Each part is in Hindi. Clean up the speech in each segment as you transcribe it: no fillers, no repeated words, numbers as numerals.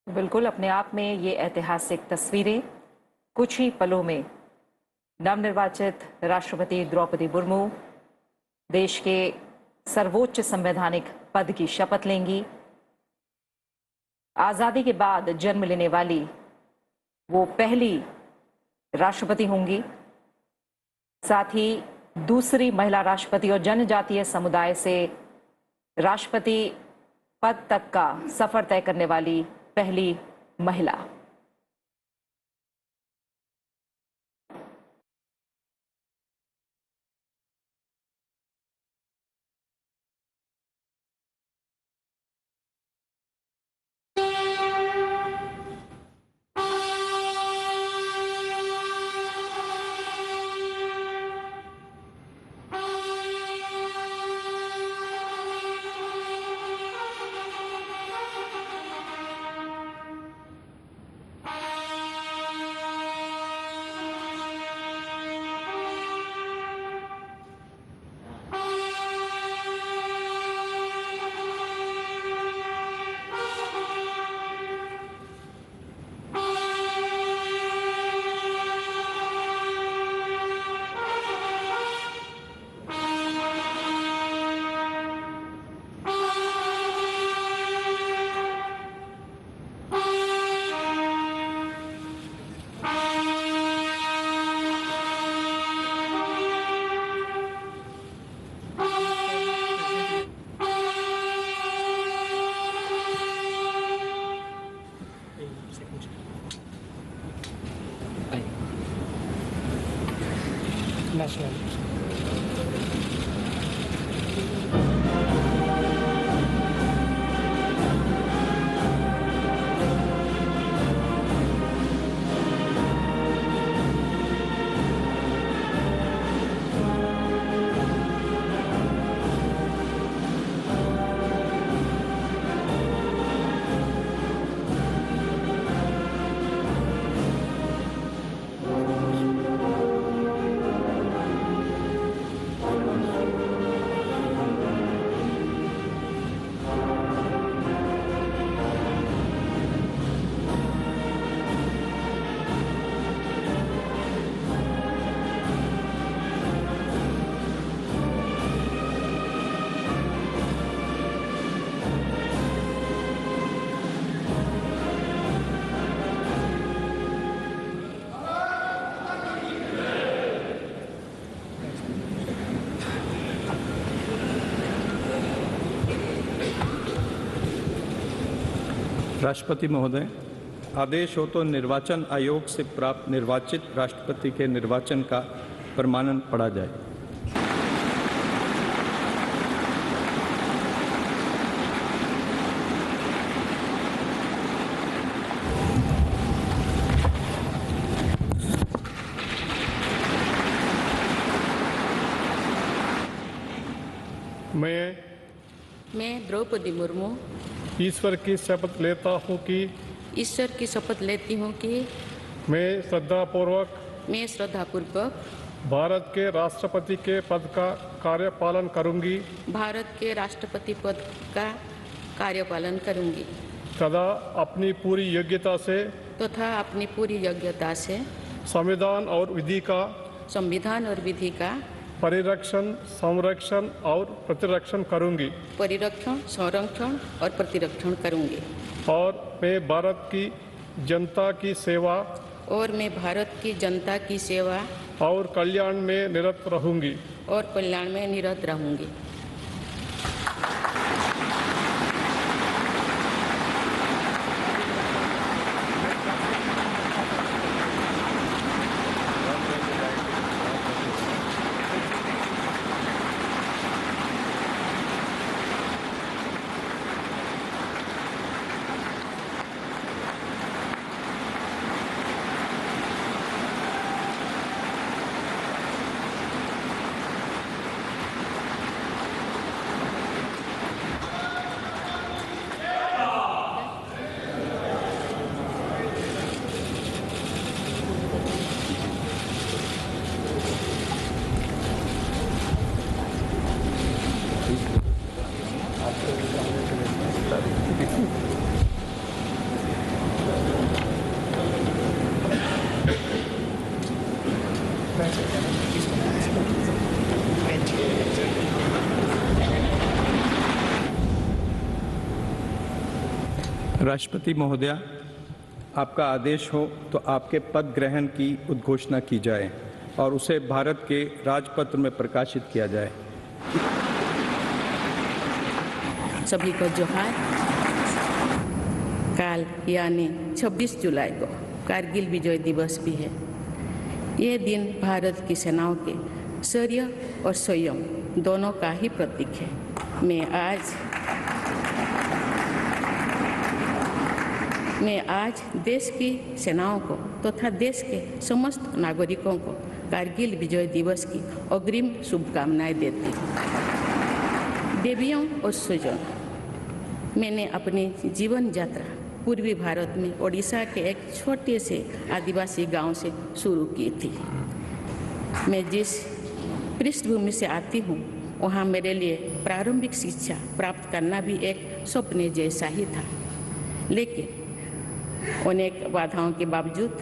बिल्कुल, अपने आप में ये ऐतिहासिक तस्वीरें कुछ ही पलों में नवनिर्वाचित राष्ट्रपति द्रौपदी मुर्मू देश के सर्वोच्च संवैधानिक पद की शपथ लेंगी। आजादी के बाद जन्म लेने वाली वो पहली राष्ट्रपति होंगी। साथ ही दूसरी महिला राष्ट्रपति और जनजातीय समुदाय से राष्ट्रपति पद तक का सफर तय करने वाली पहली महिला। national. राष्ट्रपति महोदय, आदेश हो तो निर्वाचन आयोग से प्राप्त निर्वाचित राष्ट्रपति के निर्वाचन का प्रमाणन पढ़ा जाए। मैं द्रौपदी मुर्मू ईश्वर की शपथ लेता हूँ कि मैं श्रद्धापूर्वक भारत के राष्ट्रपति के पद का कार्यपालन करूंगी तथा अपनी पूरी योग्यता से संविधान और विधि का परिरक्षण, संरक्षण और प्रतिरक्षण करूंगी और मैं भारत की जनता की सेवा और कल्याण में निरत रहूंगी। राष्ट्रपति महोदया, आपका आदेश हो तो आपके पद ग्रहण की उद्घोषणा की जाए और उसे भारत के राजपत्र में प्रकाशित किया जाए। सभी को जोहार। कल यानी 26 जुलाई को कारगिल विजय दिवस भी है। ये दिन भारत की सेनाओं के शौर्य और संयम दोनों का ही प्रतीक है। मैं आज देश की सेनाओं को तथा देश के समस्त नागरिकों को कारगिल विजय दिवस की अग्रिम शुभकामनाएं देती हूँ। देवियों और स्वजनों, मैंने अपनी जीवन यात्रा पूर्वी भारत में ओडिशा के एक छोटे से आदिवासी गांव से शुरू की थी। मैं जिस पृष्ठभूमि से आती हूँ वहाँ मेरे लिए प्रारंभिक शिक्षा प्राप्त करना भी एक सपने जैसा ही था, लेकिन अनेक बाधाओं के बावजूद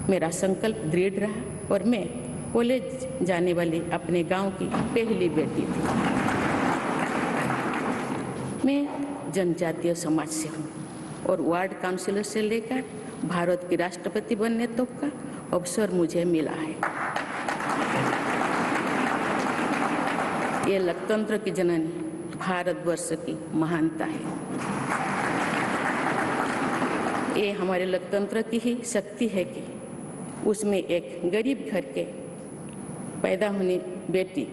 मेरा संकल्प दृढ़ रहा और मैं कॉलेज जाने वाली अपने गांव की पहली बेटी थी। मैं जनजातीय समाज से हूँ और वार्ड काउंसिलर से लेकर भारत की राष्ट्रपति बनने तक का अवसर मुझे मिला है। ये लोकतंत्र की जननी भारतवर्ष की महानता है। ये हमारे लोकतंत्र की ही शक्ति है कि उसमें एक गरीब घर के पैदा होने बेटी,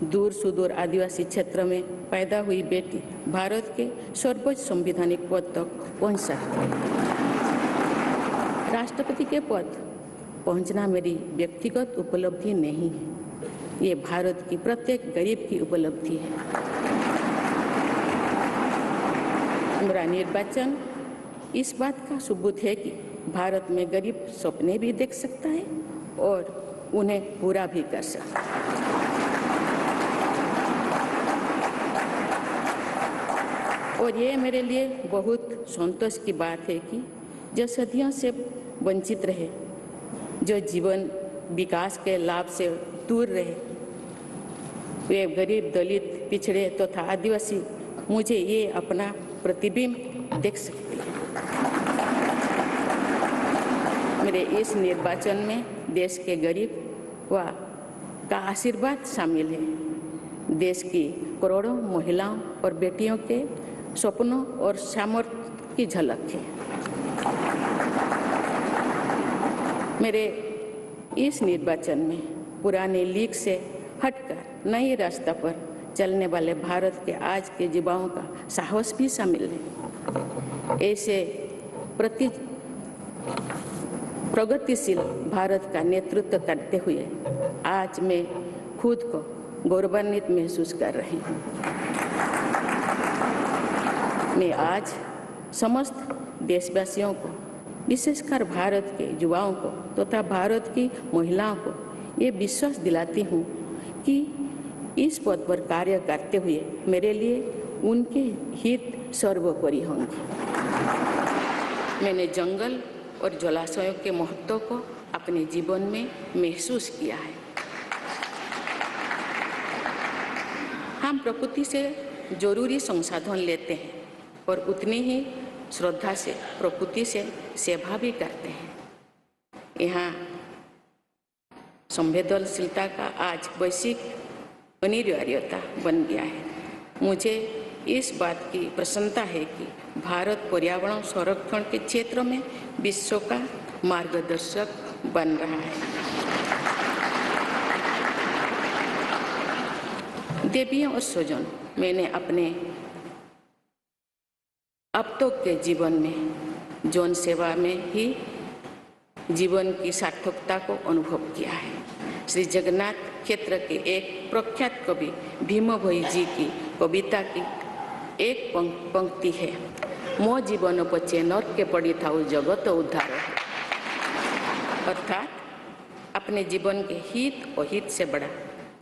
दूर सुदूर आदिवासी क्षेत्र में पैदा हुई बेटी भारत के सर्वोच्च संवैधानिक पद तक पहुंच सकती है। राष्ट्रपति के पद पहुंचना मेरी व्यक्तिगत उपलब्धि नहीं है, ये भारत की प्रत्येक गरीब की उपलब्धि है। मेरा निर्वाचन इस बात का सबूत है कि भारत में गरीब सपने भी देख सकता है और उन्हें पूरा भी कर सकता है। और ये मेरे लिए बहुत संतोष की बात है कि जो सदियों से वंचित रहे, जो जीवन विकास के लाभ से दूर रहे, वे गरीब, दलित, पिछड़े तथा आदिवासी मुझे ये अपना प्रतिबिंब देख सकते हैं। मेरे इस निर्वाचन में देश के गरीब व का आशीर्वाद शामिल है। देश की करोड़ों महिलाओं और बेटियों के सपनों और सामर्थ्य की झलक है। मेरे इस निर्वाचन में पुराने लीग से हटकर नए रास्ते पर चलने वाले भारत के आज के युवाओं का साहस भी शामिल है। ऐसे प्रगतिशील भारत का नेतृत्व करते हुए आज मैं खुद को गौरवान्वित महसूस कर रही हूँ। मैं आज समस्त देशवासियों को, विशेषकर भारत के युवाओं को तथा भारत की महिलाओं को ये विश्वास दिलाती हूँ कि इस पद पर कार्य करते हुए मेरे लिए उनके हित सर्वोपरि होंगे। मैंने जंगल और जलाशयों के महत्व को अपने जीवन में महसूस किया है। हम प्रकृति से जरूरी संसाधन लेते हैं और उतनी ही श्रद्धा से प्रकृति से सेवा भी करते हैं। यहाँ संवेदनशीलता का आज वैश्विक अनिवार्यता बन गया है। मुझे इस बात की प्रसन्नता है कि भारत पर्यावरण संरक्षण के क्षेत्र में विश्व का मार्गदर्शक बन रहा है। देवियों और स्वजन, मैंने अपने अब तक के जीवन में जौन सेवा में ही जीवन की सार्थकता को अनुभव किया है। श्री जगन्नाथ क्षेत्र के एक प्रख्यात कवि भीम भोई जी की कविता की एक पंक्ति है, मो जीवन पचे नर्क के पड़ी था जगत उद्धार। अर्थात अपने जीवन के हित और हित से बड़ा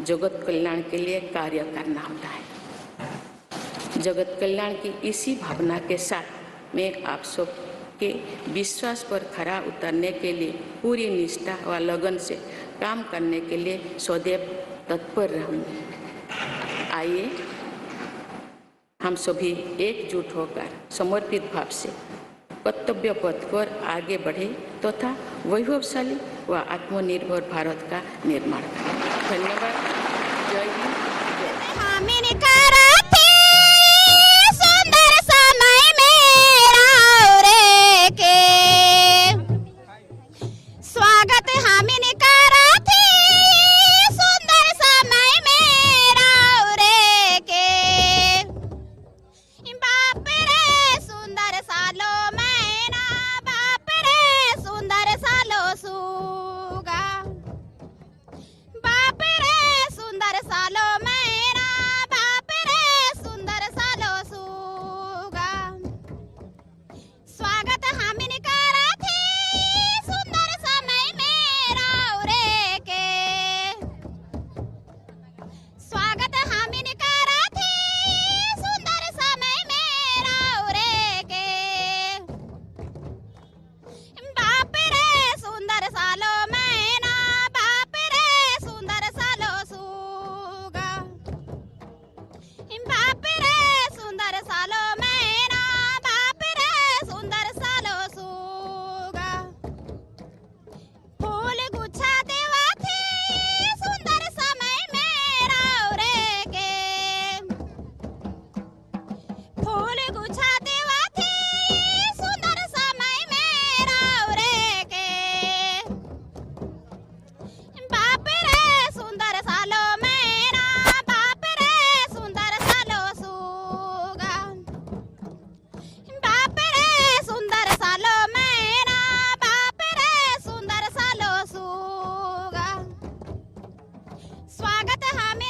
जगत कल्याण के लिए कार्य करना होता है। जगत कल्याण की इसी भावना के साथ मैं आप सब के विश्वास पर खरा उतरने के लिए पूरी निष्ठा व लगन से काम करने के लिए सदैव तत्पर रहूँगी। आइए हम सभी एकजुट होकर समर्पित भाव से कर्तव्य पथ पर आगे बढ़े तथा वैभवशाली व आत्मनिर्भर भारत का निर्माण करें। धन्यवाद। जय हिंद। हामिनी कराथी सुंदर समय मेरा रे के स्वागत हामिनी कराथी सुंदर समय मेरा रे के बाप रे सुंदर सालो मैना बाप रे सुंदर सालो सुगा बाप रे सुंदर सालो मैना बाप रे सुंदर सालो सुगा स्वागत हामिनी कराथी सुंदर समय मेरा रे के स्वागत हामिनी कराथी सुंदर समय मेरा रे के बाप रे सुंदर सालो मैना बाप रे सुंदर सालो सुगा बाप रे सुंदर सालो मैना बाप रे सुंदर सालो सुगा फूल गुच्छा देवा थी सुंदर समय मेरा रे के फूल गुच्छा देवा थी सुंदर समय मेरा रे के बाप रे सुंदर सालो मैना बाप रे सुंदर सालो सुगा बाप रे सुंदर सालो मैना बाप रे सुंदर सालो सुगा स्वागत हमें